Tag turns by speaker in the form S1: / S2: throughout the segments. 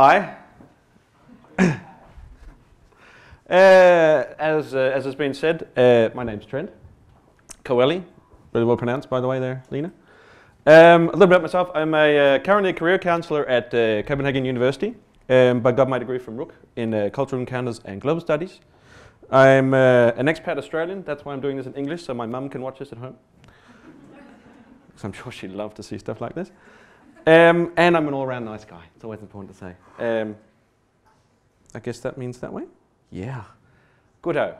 S1: Hi. As has been said, my name's Trent Coelli. Really well pronounced, by the way, there, Lena. A little bit about myself. I'm currently a career counsellor at Copenhagen University, but got my degree from RUC in Cultural Encounters and Global Studies. I'm an expat Australian. That's why I'm doing this in English, so my mum can watch this at home. Because I'm sure she'd love to see stuff like this. And I'm an all-around nice guy. It's always important to say. I guess that means that way? Yeah. Good-o.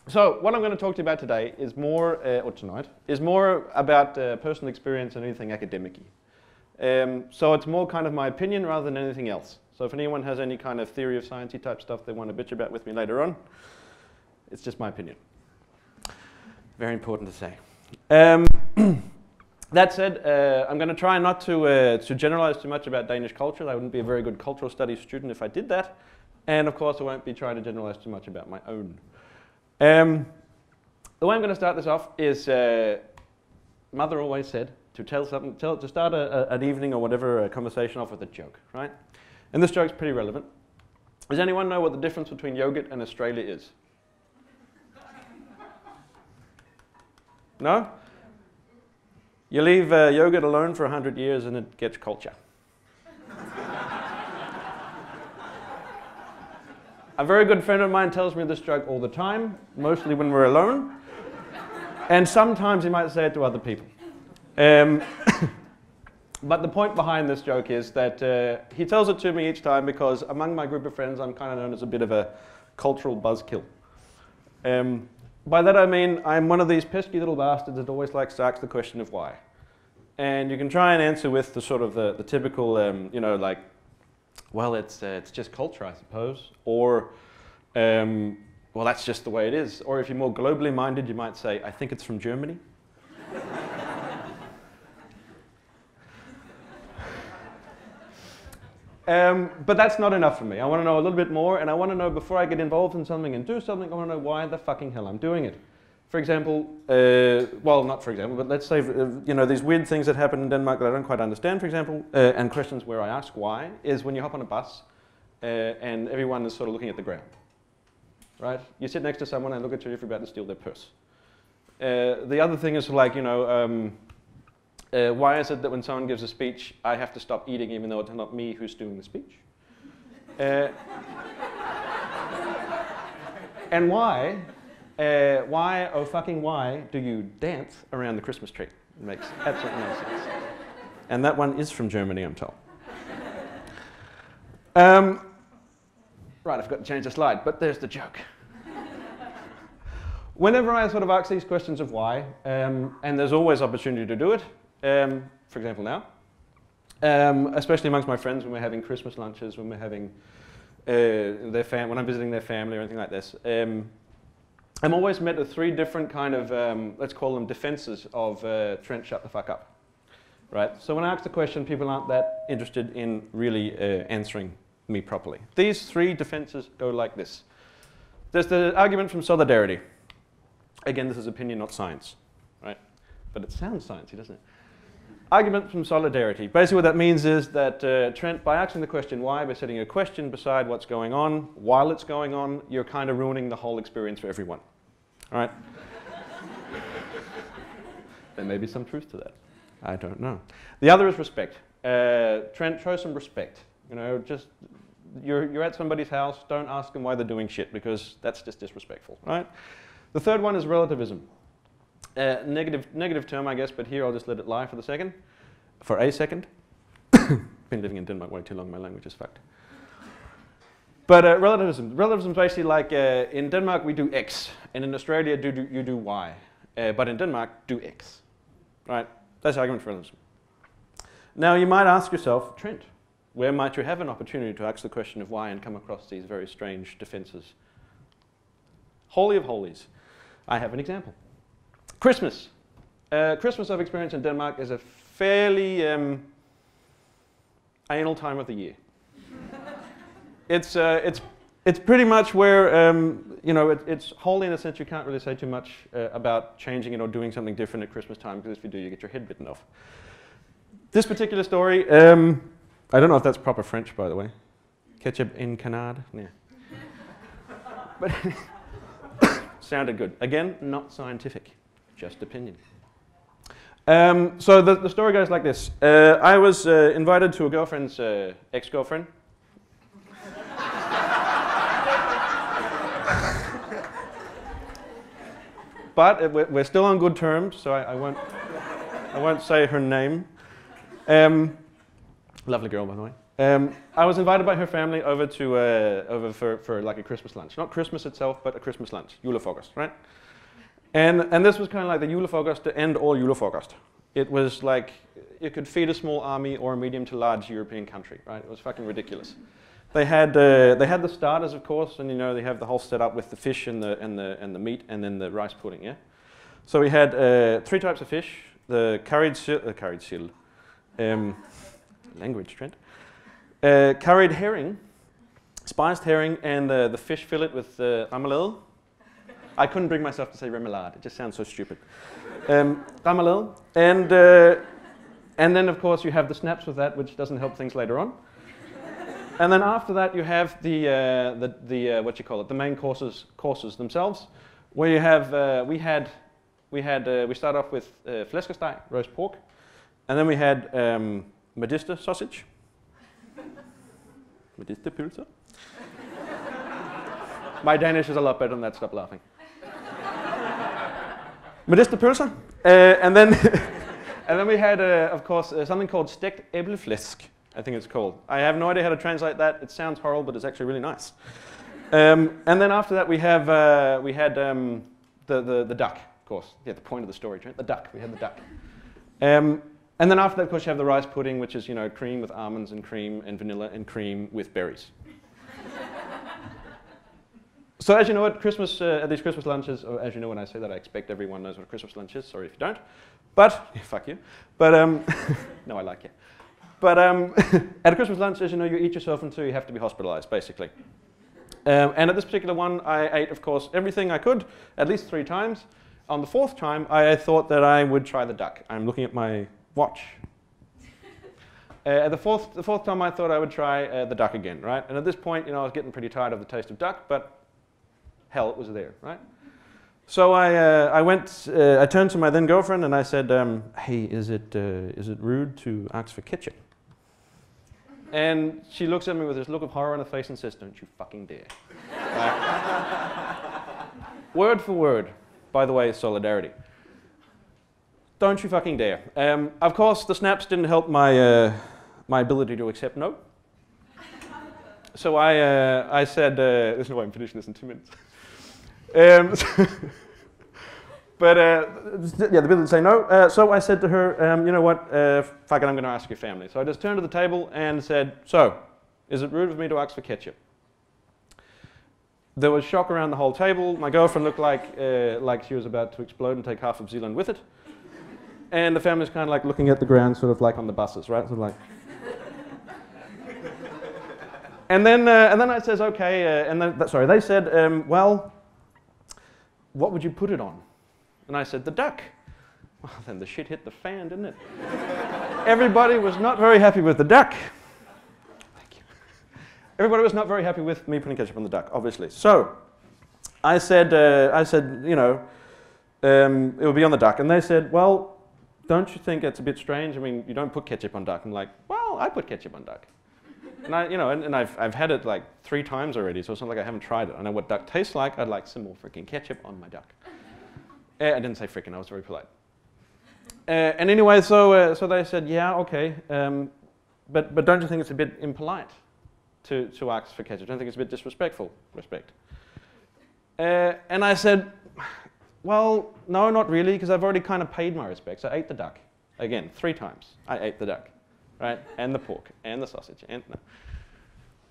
S1: So what I'm going to talk to you about today is more, or tonight, is more about personal experience than anything academic-y. So it's more kind of my opinion rather than anything else. So if anyone has any kind of theory of sciencey type stuff they want to bitch about with me later on, it's just my opinion. Very important to say. That said, I'm going to try not to generalize too much about Danish culture. I wouldn't be a very good cultural studies student if I did that. And of course, I won't be trying to generalize too much about my own. The way I'm going to start this off is, Mother always said to start an evening or whatever a conversation off with a joke, right? And this joke's pretty relevant. Does anyone know what the difference between yogurt and Australia is? No? You leave yogurt alone for 100 years and it gets culture. A very good friend of mine tells me this joke all the time, mostly when we're alone. And sometimes he might say it to other people. But the point behind this joke is that he tells it to me each time because among my group of friends I'm kind of known as a bit of a cultural buzzkill. By that I mean I'm one of these pesky little bastards that always likes to ask the question of why. And you can try and answer with the sort of the typical, you know, like, well, it's just culture, I suppose. Or, well, that's just the way it is. Or if you're more globally minded, you might say, I think it's from Germany. But that's not enough for me. I want to know a little bit more, and I want to know before I get involved in something and do something, I want to know why the fucking hell I'm doing it. For example, well, not for example, but let's say, you know, these weird things that happen in Denmark that I don't quite understand, for example, and questions where I ask why, is when you hop on a bus and everyone is sort of looking at the ground, right? You sit next to someone and look at you if you're about to steal their purse. The other thing is like, you know, why is it that when someone gives a speech, I have to stop eating even though it's not me who's doing the speech? And why, oh fucking why, do you dance around the Christmas tree? It makes absolutely no sense. And that one is from Germany, I'm told. Right, I forgot to change the slide, but there's the joke. Whenever I sort of ask these questions of why, and there's always opportunity to do it, for example now, especially amongst my friends when we're having Christmas lunches, when we're having when I'm visiting their family or anything like this, I'm always met with three different kind of, let's call them defenses of Trent, shut the fuck up, right? So when I ask the question, people aren't that interested in really answering me properly. These three defenses go like this. There's the argument from solidarity. Again, this is opinion, not science, right? But it sounds sciencey, doesn't it? Argument from solidarity. Basically what that means is that Trent, by asking the question why, by setting a question beside what's going on, while it's going on, you're kind of ruining the whole experience for everyone. All right? There may be some truth to that. I don't know. The other is respect. Trent, show some respect. You know, just, you're at somebody's house, don't ask them why they're doing shit, because that's just disrespectful, right? The third one is relativism. Negative term, I guess, but here I'll just let it lie for a second. Been living in Denmark way too long, my language is fucked. But relativism is basically like in Denmark we do X, and in Australia you do Y. But in Denmark, do X. Right? That's the argument for relativism. Now you might ask yourself, Trent, where might you have an opportunity to ask the question of why and come across these very strange defenses? Holy of holies. I have an example. Christmas. Christmas I've experienced in Denmark is a fairly anal time of the year. It's pretty much where, you know, it's holy in a sense you can't really say too much about changing it or doing something different at Christmas time, because if you do, you get your head bitten off. This particular story, I don't know if that's proper French, by the way. Ketchup in canard. Yeah. But sounded good. Again, not scientific, just opinion. So the story goes like this. I was invited to a girlfriend's ex-girlfriend. But we're still on good terms, so I won't say her name. Lovely girl, by the way. I was invited by her family over for like a Christmas lunch. Not Christmas itself, but a Christmas lunch, julefrokost, right? And this was kind of like the julefrokost to end all julefrokost. It was like you could feed a small army or a medium to large European country, right? It was fucking ridiculous. They had the starters, of course, and you know they have the whole setup with the fish and the meat, and then the rice pudding. Yeah. So we had 3 types of fish: the curried sill, language, Trent, curried herring, spiced herring, and the fish fillet with remoulade. I couldn't bring myself to say remoulade; it just sounds so stupid. Remoulade, and then of course you have the snaps with that, which doesn't help things later on. And then after that, you have the what you call it, the main courses themselves, where you have we start off with flæskesteg, roast pork, and then we had medister sausage, medisterpølse. My Danish is a lot better than that. Stop laughing. Medisterpølse, and then and then we had of course something called stegt æbleflæsk. I think it's called. I have no idea how to translate that. It sounds horrible, but it's actually really nice. And then after that, we had the duck, of course. Yeah, the point of the story, Trent. The duck. We had the duck. And then after that, of course, you have the rice pudding, which is cream with almonds and cream and vanilla and cream with berries. So as you know, at Christmas, at these Christmas lunches, or as you know when I say that, I expect everyone knows what a Christmas lunch is. Sorry if you don't. But fuck you. But no, I like you. But at a Christmas lunch, as you know, you eat yourself until you have to be hospitalized, basically. And at this particular one, I ate, of course, everything I could, at least 3 times. On the 4th time, I thought that I would try the duck. I'm looking at my watch. At the fourth time, I thought I would try the duck again, right? And at this point, I was getting pretty tired of the taste of duck, but hell, it was there, right? So I turned to my then girlfriend and I said, "Hey, is it rude to ask for ketchup?" And she looks at me with this look of horror on her face and says, "Don't you fucking dare." Right? Word for word, by the way, solidarity. Don't you fucking dare. Of course, the snaps didn't help my ability to accept no. So I said, there's no way I'm finishing this in 2 minutes. But yeah, the ability to say no. So I said to her, you know what, fuck it, I'm going to ask your family. So I just turned to the table and said, "So, is it rude of me to ask for ketchup?" There was shock around the whole table. My girlfriend looked like she was about to explode and take half of Zealand with it. And the family's kind of like looking at the ground, sort of like on the buses, right? Sort of like. And then I says, okay, and then, sorry, they said, well, what would you put it on? And I said, the duck. Well, then the shit hit the fan, didn't it? Everybody was not very happy with the duck. Thank you. Everybody was not very happy with me putting ketchup on the duck, obviously. So I said, you know, it would be on the duck. And they said, well, don't you think it's a bit strange? I mean, you don't put ketchup on duck. I'm like, well, I put ketchup on duck. And I've had it like 3 times already, so it's not like I haven't tried it. I know what duck tastes like. I'd like some more freaking ketchup on my duck. I didn't say freaking, I was very polite. And anyway, so they said, yeah, okay, but don't you think it's a bit impolite to ask for ketchup? Don't you think it's a bit disrespectful? Respect. And I said, well, no, not really, because I've already kind of paid my respects. I ate the duck. Again, 3 times. I ate the duck. Right, and the pork, and the sausage, and no.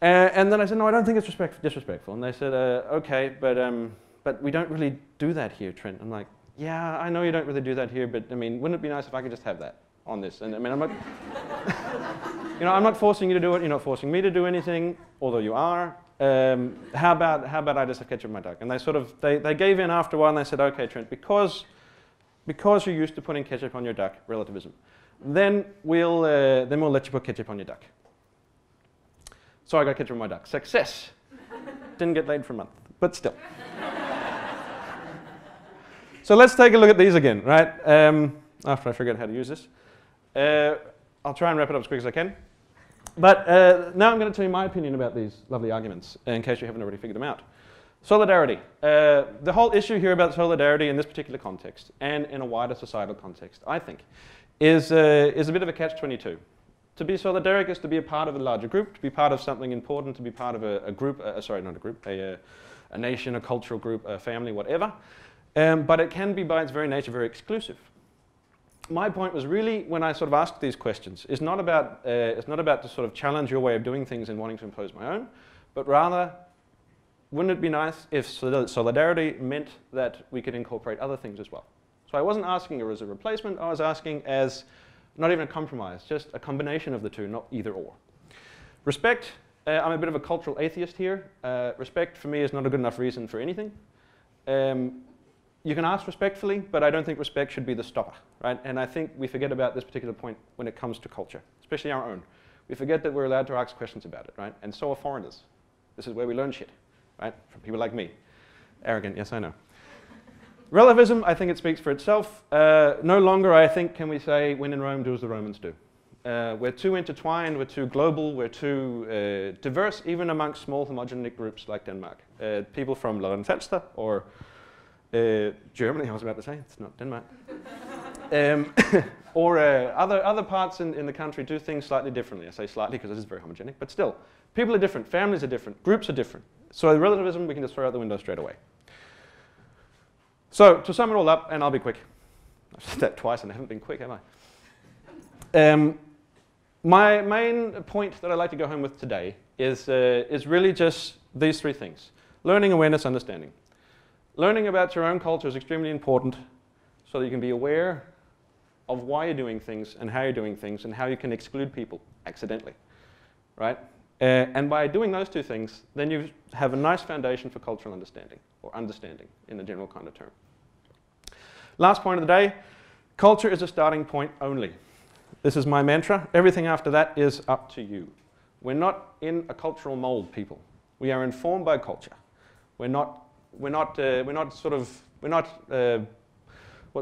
S1: And then I said, no, I don't think it's disrespectful. And they said, okay, but we don't really do that here, Trent. I'm like, yeah, I know you don't really do that here, but I mean, wouldn't it be nice if I could just have that on this? And I mean, I'm not, I'm not forcing you to do it. You're not forcing me to do anything, although you are. How about I just have ketchup on my duck? And they gave in after a while, and they said, okay, Trent, because you're used to putting ketchup on your duck, relativism. Then we'll let you put ketchup on your duck. So I got Ketchup on my duck. Success. Didn't get laid for a month, but still. So let's take a look at these again, right? After I figure out how to use this. I'll try and wrap it up as quick as I can. But now I'm going to tell you my opinion about these lovely arguments, in case you haven't already figured them out. Solidarity. The whole issue here about solidarity in this particular context, and in a wider societal context, I think, is a bit of a catch-22. To be solidaric is to be a part of a larger group, to be part of something important, to be part of a group, sorry, not a group, a nation, a cultural group, a family, whatever. But it can be, by its very nature, very exclusive. My point was really, when I sort of asked these questions, it's not about to sort of challenge your way of doing things and wanting to impose my own, but rather, wouldn't it be nice if solidarity meant that we could incorporate other things as well? So I wasn't asking as a replacement, I was asking as not even a compromise, just a combination of the two, not either or. Respect, I'm a bit of a cultural atheist here. Respect for me is not a good enough reason for anything. You can ask respectfully, but I don't think respect should be the stopper, right? And I think we forget about this particular point when it comes to culture, especially our own. We forget that we're allowed to ask questions about it, right? And so are foreigners. This is where we learn shit, right? From people like me. Arrogant, yes, I know. Relativism, I think it speaks for itself. No longer, I think, can we say, when in Rome, do as the Romans do. We're too intertwined, we're too global, we're too diverse, even amongst small homogenic groups like Denmark. People from Lolland-Falster or Germany, I was about to say, it's not Denmark. Or other parts in the country do things slightly differently. I say slightly because it is very homogenic, but still, people are different, families are different, groups are different. So relativism, we can just throw out the window straight away. So, to sum it all up, and I'll be quick. I've said that twice and I haven't been quick, have I? My main point that I'd like to go home with today is really just these three things. Learning, awareness, understanding. Learning about your own culture is extremely important so that you can be aware of why you're doing things and how you're doing things and how you can exclude people accidentally, right? And by doing those two things, then you have a nice foundation for cultural understanding, or understanding in a general kind of term. Last point of the day, culture is a starting point only. This is my mantra. Everything after that is up to you. We're not in a cultural mold, people. We are informed by culture. We're not what's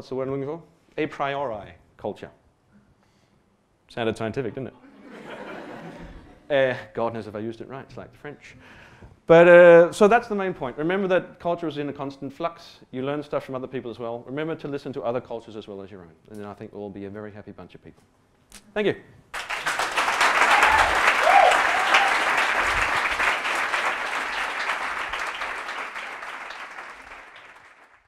S1: the word I'm looking for? A priori culture. Sounded scientific, didn't it? God knows if I used it right, it's like the French. But so that's the main point. Remember that culture is in a constant flux. You learn stuff from other people as well. Remember to listen to other cultures as well as your own. And then I think we'll all be a very happy bunch of people. Thank you.